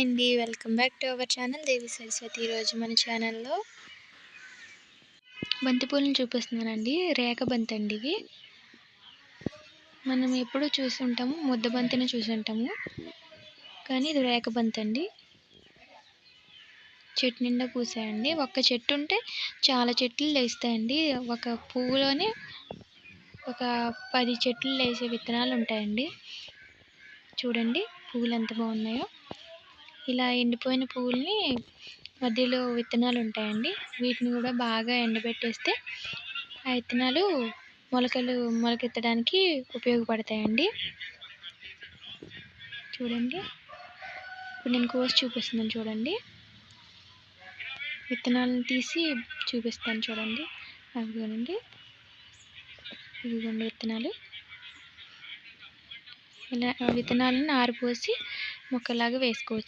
Hi అండి. Welcome back to our channel Devi Saraswati. ఈరోజు మన ఛానల్లో బంతి పూలను చూపిస్తున్నానండి. రేఖ బంతి అండి ఇవి. మనం ఎప్పుడూ చూసి ఉంటాము, ముద్ద బంతిని చూసి ఉంటాము, కానీ ఇది రేఖ బంతి అండి. చెట్టు నిండా పూసాయండి. ఒక్క చెట్టు ఉంటే చాలా చెట్లు లేస్తాయండి. ఒక పువ్వులోనే ఒక 10 చెట్లు లేసే విత్తనాలు ఉంటాయండి. చూడండి పువ్వులు ఎంత బాగున్నాయో. ఇలా ఎండిపోయిన పువ్వుల్ని మధ్యలో విత్తనాలు ఉంటాయండి. వీటిని కూడా బాగా ఎండబెట్టేస్తే ఆ విత్తనాలు మొలకెత్తడానికి ఉపయోగపడతాయండి. చూడండి, ఇప్పుడు నేను కోసి చూపిస్తున్నాను. చూడండి, విత్తనాలను తీసి చూపిస్తాను. చూడండి, అవిగోనండి, ఇవిగోండి విత్తనాలు. ఇలా విత్తనాలను ఆరిపోసి మొక్కలాగా వేసుకోవచ్చు.